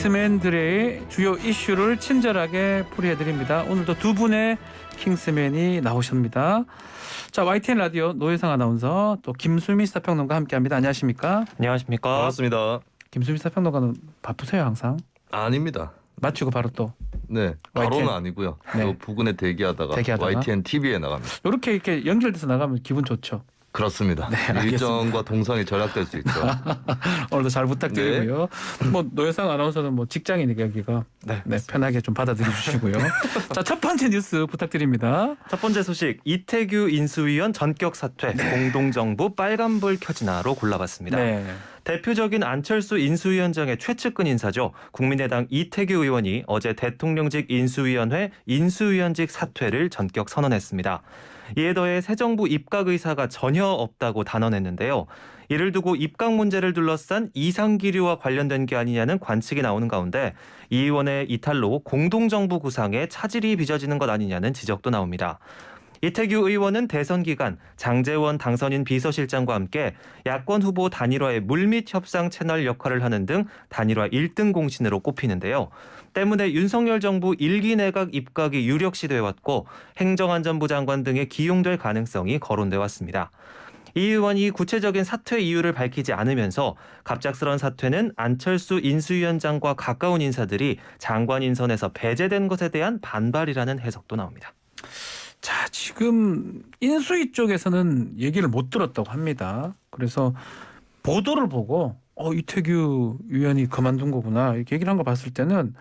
킹스맨들의 주요 이슈를 친절하게 풀이해드립니다. 오늘도 두 분의 킹스맨이 나오십니다. 자, YTN 라디오 노혜상 아나운서 또 김수미 시사평론가 함께합니다. 안녕하십니까? 안녕하십니까? 반갑습니다. 김수미 시사평론가는 바쁘세요 항상? 아닙니다. 마치고 바로 또 네, 바로는 YTN. 아니고요. 네. 또 부근에 대기하다가 YTN TV에 나갑니다. 이렇게 연결돼서 나가면 기분 좋죠. 그렇습니다. 네, 알겠습니다. 일정과 동선이 절약될 수 있죠. 오늘도 잘 부탁드리고요. 뭐 노혜상 아나운서는 뭐 직장이니까 여기가 네, 편하게 좀 받아들여 주시고요. 자, 첫 번째 뉴스 부탁드립니다. 첫 번째 소식, 이태규 인수위원 전격 사퇴, 공동정부 빨간불 켜지나로 골라봤습니다. 네. 대표적인 안철수 인수위원장의 최측근 인사죠. 국민의당 이태규 의원이 어제 대통령직 인수위원회 인수위원직 사퇴를 전격 선언했습니다. 이에 더해 새 정부 입각 의사가 전혀 없다고 단언했는데요. 이를 두고 입각 문제를 둘러싼 이상기류와 관련된 게 아니냐는 관측이 나오는 가운데 이 의원의 이탈로 공동정부 구상에 차질이 빚어지는 것 아니냐는 지적도 나옵니다. 이태규 의원은 대선 기간 장제원 당선인 비서실장과 함께 야권 후보 단일화의 물밑 협상 채널 역할을 하는 등 단일화 1등 공신으로 꼽히는데요. 때문에 윤석열 정부 1기 내각 입각이 유력시돼 왔고 행정안전부 장관 등에 기용될 가능성이 거론돼 왔습니다. 이 의원이 구체적인 사퇴 이유를 밝히지 않으면서 갑작스런 사퇴는 안철수 인수위원장과 가까운 인사들이 장관 인선에서 배제된 것에 대한 반발이라는 해석도 나옵니다. 자, 지금 인수위 쪽에서는 얘기를 못 들었다고 합니다. 그래서 보도를 보고 이태규 의원이 그만둔 거구나 이렇게 얘기를 한 거 봤을 때는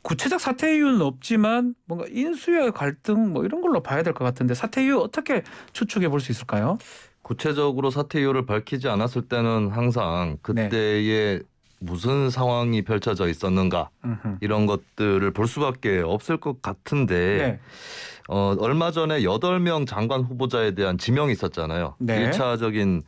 구체적 사퇴 이유는 없지만 뭔가 인수위의 갈등 뭐 이런 걸로 봐야 될 것 같은데 사퇴 이유 어떻게 추측해 볼 수 있을까요? 구체적으로 사퇴 이유를 밝히지 않았을 때는 항상 그때의 무슨 상황이 펼쳐져 있었는가 이런 것들을 볼 수밖에 없을 것 같은데 네. 얼마 전에 8명 장관 후보자에 대한 지명이 있었잖아요. 네. 1차적인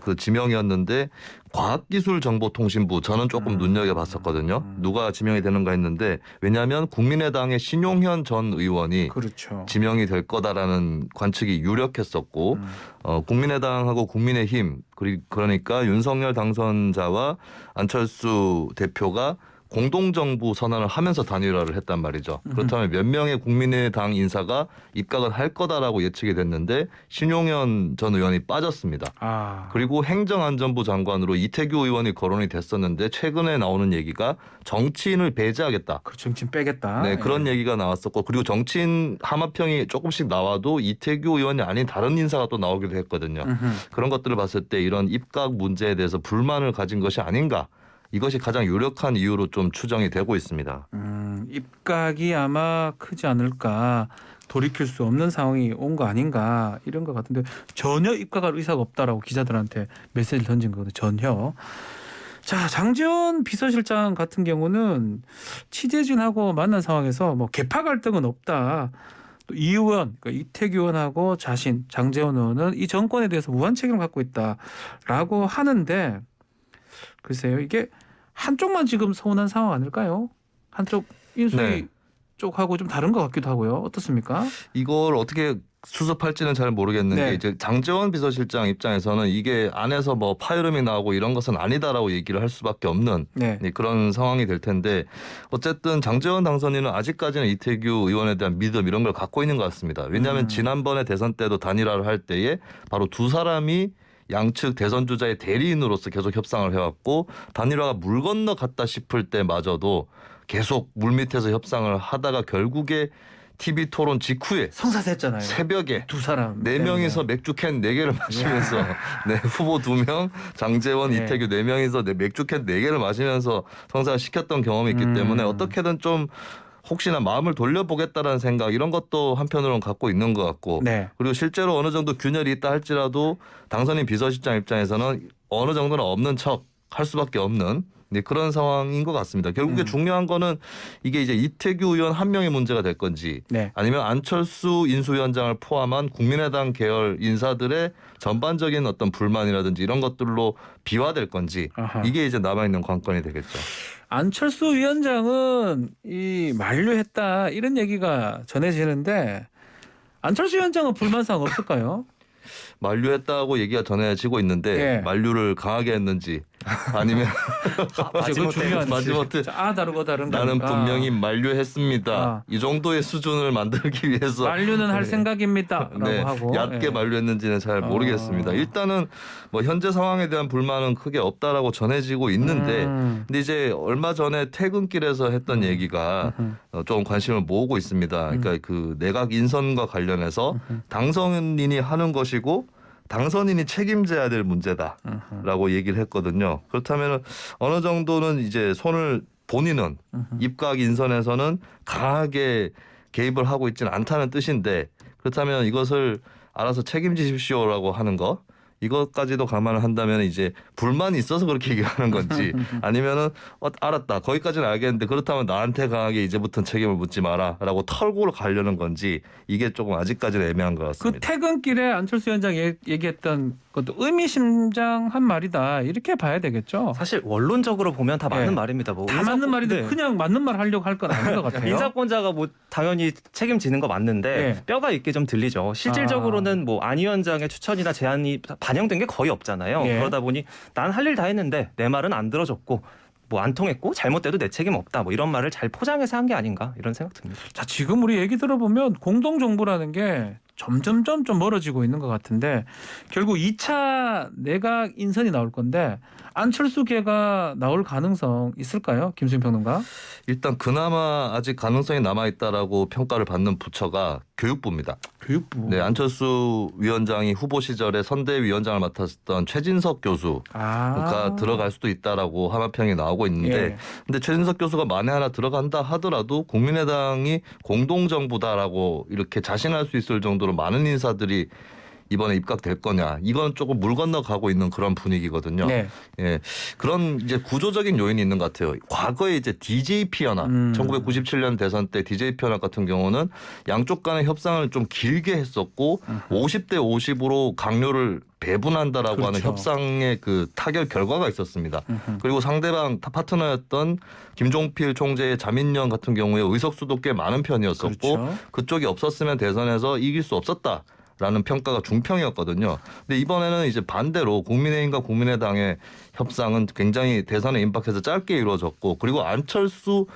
그 지명이었는데 과학기술정보통신부 저는 조금 눈여겨봤었거든요. 누가 지명이 되는가 했는데 왜냐하면 국민의당의 신용현 전 의원이 그렇죠. 지명이 될 거다라는 관측이 유력했었고 국민의당하고 국민의힘 그러니까 윤석열 당선자와 안철수 대표가 공동정부 선언을 하면서 단일화를 했단 말이죠. 그렇다면 몇 명의 국민의당 인사가 입각은 할 거다라고 예측이 됐는데 신용현 전 의원이 빠졌습니다. 그리고 행정안전부 장관으로 이태규 의원이 거론이 됐었는데 최근에 나오는 얘기가 정치인을 배제하겠다. 그 정치인 빼겠다. 네, 그런 얘기가 나왔었고 그리고 정치인 하마평이 조금씩 나와도 이태규 의원이 아닌 다른 인사가 또 나오기도 했거든요. 그런 것들을 봤을 때 이런 입각 문제에 대해서 불만을 가진 것이 아닌가. 이것이 가장 유력한 이유로 좀 추정이 되고 있습니다. 입각이 아마 크지 않을까 돌이킬 수 없는 상황이 온 거 아닌가 이런 것 같은데 전혀 입각할 의사가 없다라고 기자들한테 메시지를 던진 거거든요. 전혀. 자, 장제원 비서실장 같은 경우는 취재진하고 만난 상황에서 뭐 계파 갈등은 없다. 또 이 의원, 그러니까 이태규 의원하고 자신 장제원 의원은 이 정권에 대해서 무한 책임을 갖고 있다라고 하는데 글쎄요. 이게 한쪽만 지금 서운한 상황 아닐까요? 한쪽 인수위 쪽하고 좀 다른 것 같기도 하고요. 어떻습니까? 이걸 어떻게 수습할지는 잘 모르겠는 게 이제 장제원 비서실장 입장에서는 이게 안에서 뭐 파열음이 나오고 이런 것은 아니다라고 얘기를 할 수밖에 없는 그런 상황이 될 텐데 어쨌든 장제원 당선인은 아직까지는 이태규 의원에 대한 믿음 이런 걸 갖고 있는 것 같습니다. 왜냐하면 지난번에 대선 때도 단일화를 할 때에 바로 두 사람이 양측 대선 주자의 대리인으로서 계속 협상을 해왔고 단일화가 물 건너 갔다 싶을 때마저도 계속 물밑에서 협상을 하다가 결국에 TV 토론 직후에 성사됐잖아요. 새벽에 두 사람 4명이서 맥주캔 4개를 마시면서 후보 2명 장제원 이태규 4명이서 맥주캔 4개를 마시면서 성사를 시켰던 경험이 있기 때문에 어떻게든 좀 혹시나 마음을 돌려보겠다라는 생각 이런 것도 한편으로는 갖고 있는 것 같고 그리고 실제로 어느 정도 균열이 있다 할지라도 당선인 비서실장 입장에서는 어느 정도는 없는 척 할 수밖에 없는 그런 상황인 것 같습니다. 결국에 중요한 거는 이게 이제 이태규 의원 한 명의 문제가 될 건지 아니면 안철수 인수위원장을 포함한 국민의당 계열 인사들의 전반적인 어떤 불만이라든지 이런 것들로 비화될 건지 이게 이제 남아있는 관건이 되겠죠. 안철수 위원장은 이 만류했다 이런 얘기가 전해지는데 안철수 위원장은 불만사항 없을까요? 만류했다고 얘기가 전해지고 있는데 만류를 강하게 했는지 아니면 그거 중요한 마지못해 다르고 다른 나는 거니까. 분명히 만류했습니다. 아. 이 정도의 수준을 만들기 위해서 만류는 할 생각입니다라고 네, 하고 얕게 예. 만류했는지는 잘 모르겠습니다. 일단은 뭐 현재 상황에 대한 불만은 크게 없다라고 전해지고 있는데 근데 이제 얼마 전에 퇴근길에서 했던 얘기가 좀 관심을 모으고 있습니다. 그러니까 그 내각 인선과 관련해서 당선인이 하는 것이고 당선인이 책임져야 될 문제다라고 얘기를 했거든요. 그렇다면 어느 정도는 이제 손을 본인은 입각 인선에서는 강하게 개입을 하고 있지는 않다는 뜻인데 그렇다면 이것을 알아서 책임지십시오라고 하는 거 이것까지도 감안을 한다면 이제 불만이 있어서 그렇게 얘기하는 건지 아니면은 알았다 거기까지는 알겠는데 그렇다면 나한테 강하게 이제부터는 책임을 묻지 마라라고 털고 가려는 건지 이게 조금 아직까지는 애매한 것 그 같습니다. 퇴근길에 안철수 위원장 얘기했던 것도 의미심장한 말이다 이렇게 봐야 되겠죠. 사실 원론적으로 보면 다 맞는 네. 말입니다. 뭐 다 맞는 말인데 네. 그냥 맞는 말 하려고 할 건 아닌 것 같아요. 인사권자가 뭐 당연히 책임지는 거 맞는데 네. 뼈가 있게 좀 들리죠. 실질적으로는 뭐 안 위원장의 추천이나 제안이 반영된 게 거의 없잖아요. 예. 그러다 보니 난 할 일 다 했는데 내 말은 안 들어줬고 뭐 안 통했고 잘못돼도 내 책임 없다. 뭐 이런 말을 잘 포장해서 한 게 아닌가 이런 생각 듭니다. 자, 지금 우리 얘기 들어보면 공동정부라는 게 점점점 좀 멀어지고 있는 것 같은데 결국 2차 내각 인선이 나올 건데 안철수계가 나올 가능성 있을까요? 김수인 평론가. 일단 그나마 아직 가능성이 남아있다라고 평가를 받는 부처가 교육부입니다. 교육부. 네, 안철수 위원장이 후보 시절에 선대위원장을 맡았던 최진석 교수가 들어갈 수도 있다라고 하마평이 나오고 있는데 예. 근데 최진석 교수가 만에 하나 들어간다 하더라도 국민의당이 공동정부다라고 이렇게 자신할 수 있을 정도로 많은 인사들이 이번에 입각될 거냐 이건 조금 물 건너가고 있는 그런 분위기거든요. 네. 예, 그런 이제 구조적인 요인이 있는 것 같아요. 과거에 이제 DJP 연합, 1997년 대선 때 DJP 연합 같은 경우는 양쪽 간의 협상을 좀 길게 했었고 50대 50으로 강요를 배분한다라고 그렇죠. 하는 협상의 그 타결 결과가 있었습니다. 그리고 상대방 파트너였던 김종필 총재의 자민련 같은 경우에 의석수도 꽤 많은 편이었었고 그렇죠. 그쪽이 없었으면 대선에서 이길 수 없었다. 라는 평가가 중평이었거든요. 근데 이번에는 이제 반대로 국민의힘과 국민의당의 협상은 굉장히 대선에 임박해서 짧게 이루어졌고 그리고 안철수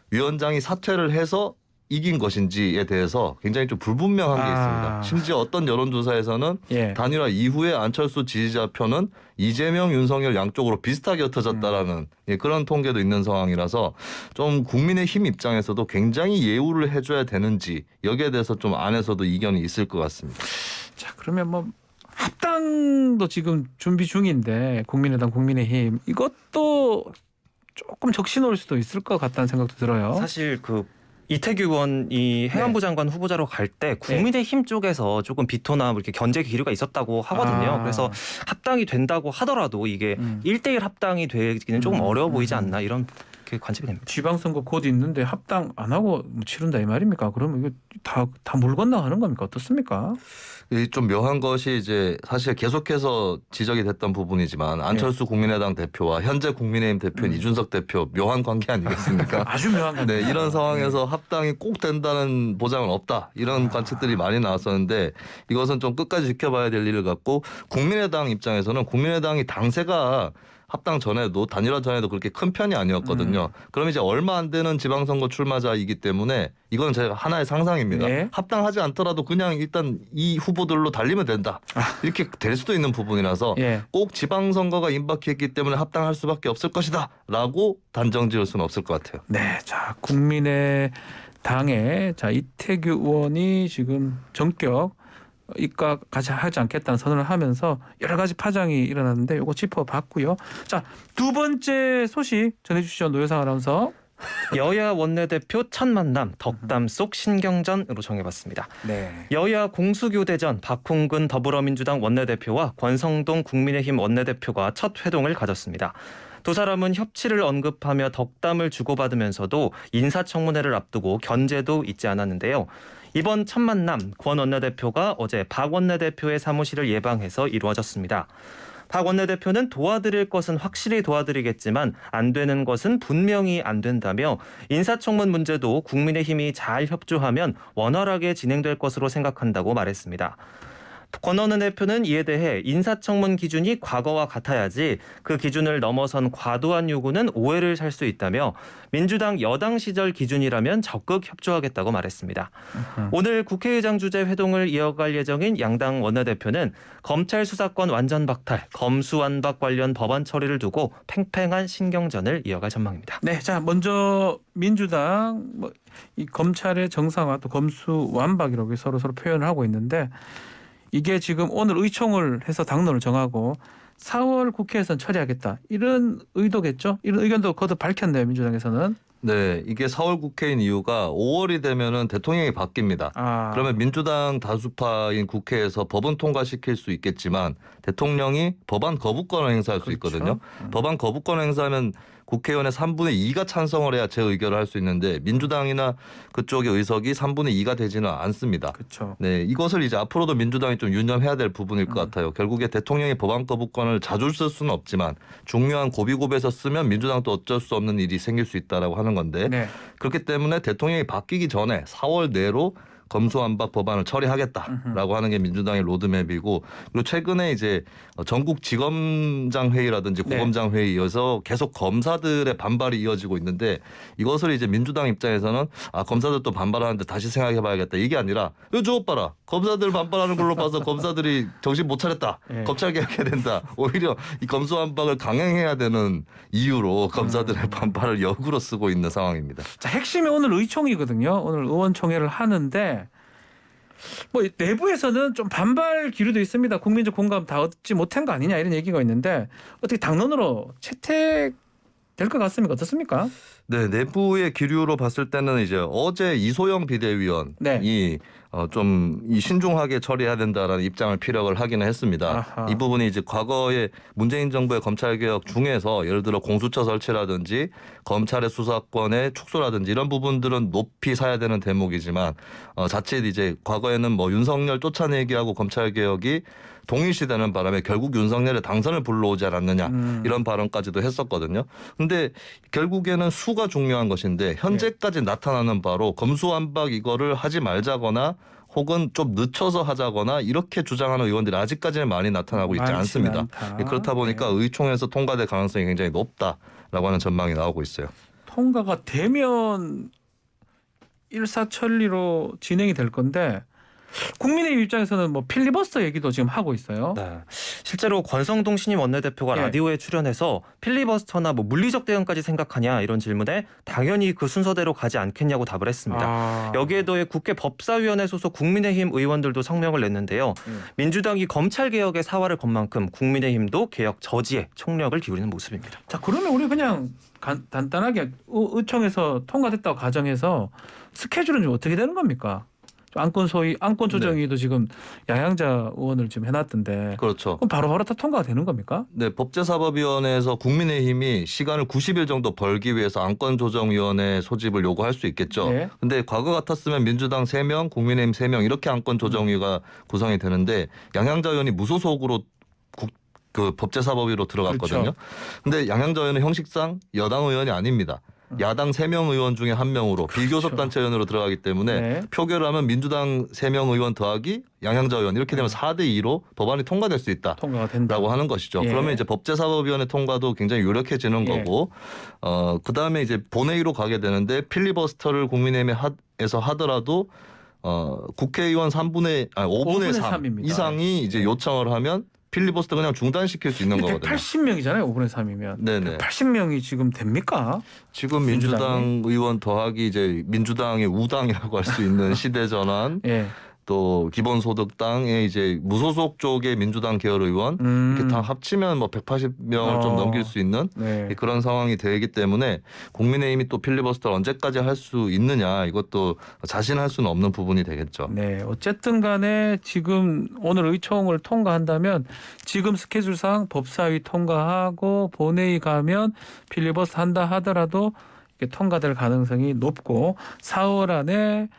위원장이 사퇴를 해서 이긴 것인지에 대해서 굉장히 좀 불분명한 게 있습니다. 심지어 어떤 여론조사에서는 예. 단일화 이후에 안철수 지지자표는 이재명, 윤석열 양쪽으로 비슷하게 흩어졌다라는 그런 통계도 있는 상황이라서 좀 국민의힘 입장에서도 굉장히 예우를 해줘야 되는지 여기에 대해서 좀 안에서도 이견이 있을 것 같습니다. 자, 그러면 뭐 합당도 지금 준비 중인데 국민의당, 국민의힘 이것도 조금 적신호일 수도 있을 것 같다는 생각도 들어요. 사실 그 이태규 의원이 행안부 장관 후보자로 갈 때 국민의힘 쪽에서 조금 비토나 뭐 이렇게 견제 기류가 있었다고 하거든요. 그래서 합당이 된다고 하더라도 이게 1대1 합당이 되기는 조금 어려워 보이지 않나 이런 관측이 됩니다. 지방선거 곧 있는데 합당 안 하고 치른다 이 말입니까? 그러면 이거 다 물 건너가는 겁니까? 어떻습니까? 좀 묘한 것이 이제 사실 계속해서 지적이 됐던 부분이지만 안철수 국민의당 대표와 현재 국민의힘 대표인 이준석 대표 묘한 관계 아니겠습니까? 아주 묘한 관계. 네, 이런 상황에서 합당이 꼭 된다는 보장은 없다. 이런 관측들이 많이 나왔었는데 이것은 좀 끝까지 지켜봐야 될 일을 갖고 국민의당 입장에서는 국민의당이 당세가 합당 전에도 단일화 전에도 그렇게 큰 편이 아니었거든요. 그럼 이제 얼마 안 되는 지방선거 출마자이기 때문에 이건 제가 하나의 상상입니다. 네. 합당하지 않더라도 그냥 일단 이 후보들로 달리면 된다. 이렇게 될 수도 있는 부분이라서 예. 꼭 지방선거가 임박했기 때문에 합당할 수밖에 없을 것이다. 라고 단정 지을 수는 없을 것 같아요. 네, 자 국민의당의 이태규 의원이 지금 전격 입각까지 하지 않겠다는 선언을 하면서 여러 가지 파장이 일어났는데 이거 짚어봤고요. 자, 두 번째 소식 전해주시죠, 노회상 아나운서. 여야 원내대표 첫 만남 덕담 속 신경전으로 정해봤습니다. 네. 여야 공수교대전 박홍근 더불어민주당 원내대표와 권성동 국민의힘 원내대표가 첫 회동을 가졌습니다. 두 사람은 협치를 언급하며 덕담을 주고받으면서도 인사청문회를 앞두고 견제도 잊지 않았는데요. 이번 첫 만남 권 원내대표가 어제 박 원내대표의 사무실을 예방해서 이루어졌습니다. 박 원내대표는 도와드릴 것은 확실히 도와드리겠지만 안 되는 것은 분명히 안 된다며 인사청문 문제도 국민의힘이 잘 협조하면 원활하게 진행될 것으로 생각한다고 말했습니다. 권원은 대표는 이에 대해 인사청문 기준이 과거와 같아야지 그 기준을 넘어선 과도한 요구는 오해를 살 수 있다며 민주당 여당 시절 기준이라면 적극 협조하겠다고 말했습니다. 오늘 국회의장 주재 회동을 이어갈 예정인 양당 원내대표는 검찰 수사권 완전 박탈, 검수완박 관련 법안 처리를 두고 팽팽한 신경전을 이어갈 전망입니다. 네, 자 먼저 민주당 이 검찰의 정상화 또 검수완박이라고 서로 표현을 하고 있는데 이게 지금 오늘 의총을 해서 당론을 정하고 4월 국회에서는 처리하겠다 이런 의도겠죠? 이런 의견도 거듭 밝혔네요 민주당에서는. 네, 이게 4월 국회인 이유가 5월이 되면은 대통령이 바뀝니다. 그러면 민주당 다수파인 국회에서 법은 통과시킬 수 있겠지만 대통령이 법안 거부권을 행사할 수 있거든요. 법안 거부권을 행사하면 국회의원의 3분의 2가 찬성을 해야 재의결을 할 수 있는데 민주당이나 그쪽의 의석이 3분의 2가 되지는 않습니다. 그렇죠. 네, 이것을 이제 앞으로도 민주당이 좀 유념해야 될 부분일 것 같아요. 결국에 대통령이 법안 거부권을 자주 쓸 수는 없지만 중요한 고비고비에서 쓰면 민주당도 어쩔 수 없는 일이 생길 수 있다라고 하는 건데 네. 그렇기 때문에 대통령이 바뀌기 전에 4월 내로 검수완박 법안을 처리하겠다라고 하는 게 민주당의 로드맵이고 그리고 최근에 이제 전국 지검장 회의라든지 고검장 회의에서 계속 검사들의 반발이 이어지고 있는데 이것을 이제 민주당 입장에서는 검사들도 반발하는데 다시 생각해봐야겠다 이게 아니라 저것 봐라 검사들 반발하는 걸로 봐서 검사들이 정신 못 차렸다 검찰 개혁해야 된다 오히려 이 검수완박을 강행해야 되는 이유로 검사들의 반발을 역으로 쓰고 있는 상황입니다. 자 핵심이 오늘 의총이거든요. 오늘 의원총회를 하는데. 뭐 내부에서는 좀 반발 기류도 있습니다. 국민적 공감 다 얻지 못한 거 아니냐 이런 얘기가 있는데 어떻게 당론으로 채택될 것 같습니까? 어떻습니까? 네, 내부의 기류로 봤을 때는 이제 어제 이소영 비대위원이 좀 이 신중하게 처리해야 된다라는 입장을 피력을 하기는 했습니다. 아하. 이 부분이 이제 과거에 문재인 정부의 검찰 개혁 중에서 예를 들어 공수처 설치라든지 검찰의 수사권의 축소라든지 이런 부분들은 높이 사야 되는 대목이지만 자칫 이제 과거에는 뭐 윤석열 쫓아내기하고 검찰 개혁이 동일시되는 바람에 결국 윤석열의 당선을 불러오지 않았느냐 이런 발언까지도 했었거든요. 근데 결국에는 수가 중요한 것인데 현재까지 나타나는 바로 검수완박 이거를 하지 말자거나 혹은 좀 늦춰서 하자거나 이렇게 주장하는 의원들이 아직까지는 많이 나타나고 있지 않습니다. 그렇다 보니까 의총에서 통과될 가능성이 굉장히 높다라고 하는 전망이 나오고 있어요. 통과가 되면 일사천리로 진행이 될 건데 국민의힘 입장에서는 뭐 필리버스터 얘기도 지금 하고 있어요. 네. 실제로 권성동 신임 원내대표가 라디오에 출연해서 필리버스터나 뭐 물리적 대응까지 생각하냐 이런 질문에 당연히 그 순서대로 가지 않겠냐고 답을 했습니다. 여기에 더해 국회 법사위원회 소속 국민의힘 의원들도 성명을 냈는데요. 민주당이 검찰개혁의 사활을 건 만큼 국민의힘도 개혁 저지에 총력을 기울이는 모습입니다. 자 그러면 우리 그냥 간단하게 의총에서 통과됐다고 가정해서 스케줄은 좀 어떻게 되는 겁니까? 안건 조정위도 지금 양양자 의원을 지금 해놨던데. 그렇죠. 그럼 바로바로 다 통과가 되는 겁니까? 네, 법제사법위원회에서 국민의힘이 시간을 90일 정도 벌기 위해서 안건조정위원회 소집을 요구할 수 있겠죠. 근데 과거 같았으면 민주당 3명, 국민의힘 3명 이렇게 안건조정위가 구성이 되는데 양양자 의원이 무소속으로 그 법제사법위로 들어갔거든요. 그렇죠. 근데 양양자 의원은 형식상 여당 의원이 아닙니다. 야당 3명 의원 중에 1명으로 비교섭단체 의원으로 들어가기 때문에 표결을 하면 민주당 3명 의원 더하기 양양자 의원 이렇게 되면 4대2로 법안이 통과될 수 있다라고 하는 것이죠. 그러면 이제 법제사법위원회 통과도 굉장히 유력해지는 거고 그다음에 이제 본회의로 가게 되는데 필리버스터를 국민의힘에서 하더라도 국회의원 5분의 3 이상이 이제 요청을 하면 필리버스터 그냥 중단시킬 수 있는 거거든요. 180명이잖아요. 5분의 3이면. 네네. 80명이 지금 됩니까? 지금 민주당 의원 더하기 이제 민주당의 우당이라고 할 수 있는 시대전환 또 기본소득당의 이제 무소속 쪽의 민주당 계열 의원 이렇게 다 합치면 뭐 180명을 좀 넘길 수 있는 그런 상황이 되기 때문에 국민의힘이 또 필리버스터를 언제까지 할 수 있느냐 이것도 자신할 수는 없는 부분이 되겠죠. 네, 어쨌든 간에 지금 오늘 의총을 통과한다면 지금 스케줄상 법사위 통과하고 본회의 가면 필리버스터 한다 하더라도 이게 통과될 가능성이 높고 4월 안에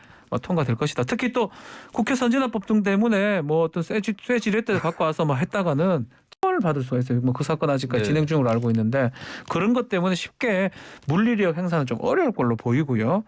통과될 것이다. 특히 또 국회 선진화법 등 때문에 뭐 어떤 쇠 지렛대를 갖고 와서 뭐 했다가는 처벌을 받을 수가 있어요. 뭐 그 사건 아직까지 진행 중으로 알고 있는데 그런 것 때문에 쉽게 물리력 행사는 좀 어려울 걸로 보이고요.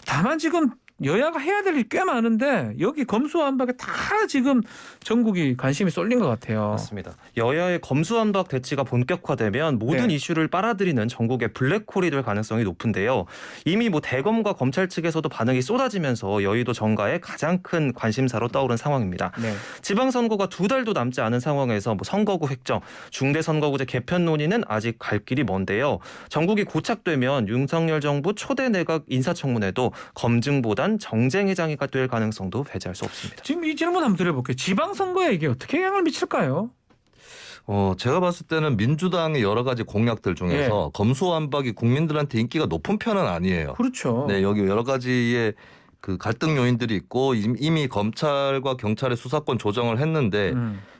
다만 지금 여야가 해야 될 일이 꽤 많은데 여기 검수완박에 다 지금 전국이 관심이 쏠린 것 같아요. 맞습니다. 여야의 검수완박 대치가 본격화되면 모든 네. 이슈를 빨아들이는 전국의 블랙홀이 될 가능성이 높은데요. 이미 뭐 대검과 검찰 측에서도 반응이 쏟아지면서 여의도 정가의 가장 큰 관심사로 떠오른 상황입니다. 네. 지방선거가 2달도 남지 않은 상황에서 뭐 선거구 획정, 중대선거구제 개편 논의는 아직 갈 길이 먼데요. 전국이 고착되면 윤석열 정부 초대 내각 인사청문회도 검증보단 정쟁의 장애가 될 가능성도 배제할 수 없습니다. 지금 이 질문 한번 드려볼게요. 지방선거에 이게 어떻게 영향을 미칠까요? 제가 봤을 때는 민주당의 여러 가지 공약들 중에서 검수완박이 국민들한테 인기가 높은 편은 아니에요. 그렇죠. 네, 여기 여러 가지의 그 갈등 요인들이 있고 이미 검찰과 경찰의 수사권 조정을 했는데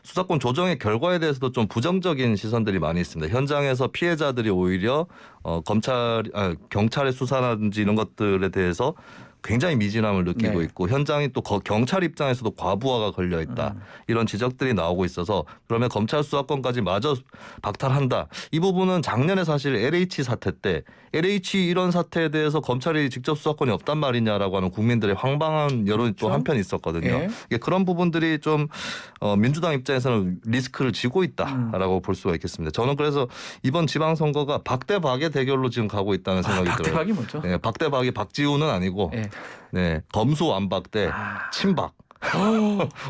수사권 조정의 결과에 대해서도 좀 부정적인 시선들이 많이 있습니다. 현장에서 피해자들이 오히려 경찰의 수사라든지 이런 것들에 대해서 굉장히 미진함을 느끼고 네. 있고 현장이 또 경찰 입장에서도 과부하가 걸려 있다. 이런 지적들이 나오고 있어서 그러면 검찰 수사권까지 마저 박탈한다. 이 부분은 작년에 사실 LH 사태 때 LH 이런 사태에 대해서 검찰이 직접 수사권이 없단 말이냐라고 하는 국민들의 황당한 여론이 또 그렇죠. 한편 있었거든요. 예. 이게 그런 부분들이 좀 민주당 입장에서는 리스크를 지고 있다라고 볼 수가 있겠습니다. 저는 그래서 이번 지방선거가 박대박의 대결로 지금 가고 있다는 생각이 들어요. 박대박이 뭐죠? 네, 박대박이 박지우는 아니고 예. 네, 검수완박 대 친박.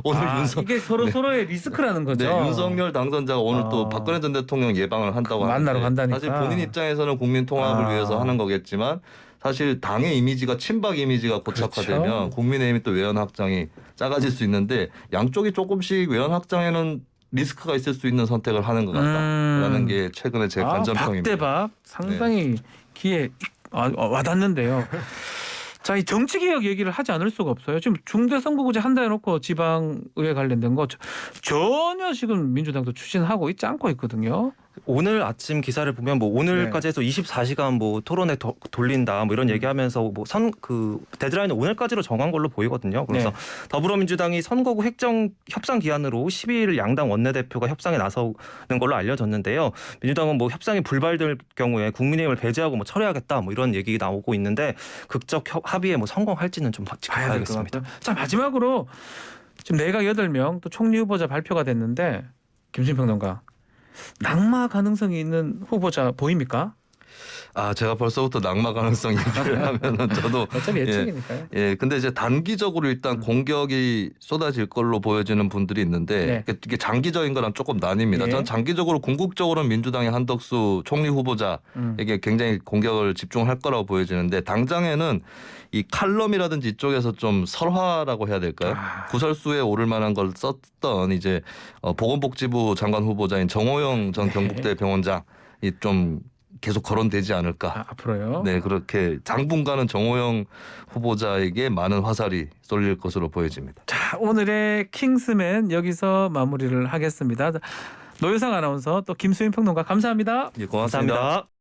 오늘 이게 서로 네. 서로의 리스크라는 거죠. 네, 윤석열 당선자가 오늘 또 박근혜 전 대통령 예방을 한다고 만나러 하는데 간다니까. 사실 본인 입장에서는 국민 통합을 위해서 하는 거겠지만 사실 당의 이미지가 친박 이미지가 고착화되면 그렇죠. 국민의힘이 또 외연 확장이 작아질 수 있는데 양쪽이 조금씩 외연 확장에는 리스크가 있을 수 있는 선택을 하는 것 같다라는 게 최근에 제 관전평입니다. 박대박 상당히 귀에 와닿는데요. 자, 이 정치개혁 얘기를 하지 않을 수가 없어요. 지금 중대선거구제 한다 해놓고 지방의회 관련된 거 전혀 지금 민주당도 추진하고 있지 않고 있거든요. 오늘 아침 기사를 보면 뭐 오늘까지 해서 24시간 뭐 토론회 돌린다 뭐 이런 얘기하면서 뭐 데드라인은 오늘까지로 정한 걸로 보이거든요. 그래서 네. 더불어민주당이 선거구 획정 협상 기한으로 12일 양당 원내대표가 협상에 나서는 걸로 알려졌는데요. 민주당은 뭐 협상이 불발될 경우에 국민의힘을 배제하고 뭐 철회하겠다 뭐 이런 얘기가 나오고 있는데 극적 합의에 뭐 성공할지는 좀 지켜봐야겠습니다. 자, 마지막으로 지금 내각 8명 또 총리 후보자 발표가 됐는데 김수민 평론가 낙마 가능성이 있는 후보자 보입니까? 제가 벌써부터 낙마 가능성 얘기를 하면은 저도 어차피 예측이니까요. 예, 근데 이제 단기적으로 일단 공격이 쏟아질 걸로 보여지는 분들이 있는데 네. 이게 장기적인 거랑 조금 나뉩니다. 예. 전 장기적으로 궁극적으로는 민주당의 한덕수 총리 후보자에게 굉장히 공격을 집중할 거라고 보여지는데 당장에는 이 칼럼이라든지 이쪽에서 좀 설화라고 해야 될까요? 구설수에 오를 만한 걸 썼던 이제 보건복지부 장관 후보자인 정호영 전 경북대 병원장이 좀 계속 거론되지 않을까. 앞으로요. 네, 그렇게 당분간은 정호영 후보자에게 많은 화살이 쏠릴 것으로 보여집니다. 자, 오늘의 킹스맨 여기서 마무리를 하겠습니다. 노유상 아나운서 또 김수민 평론가 감사합니다. 예, 고맙습니다. 감사합니다.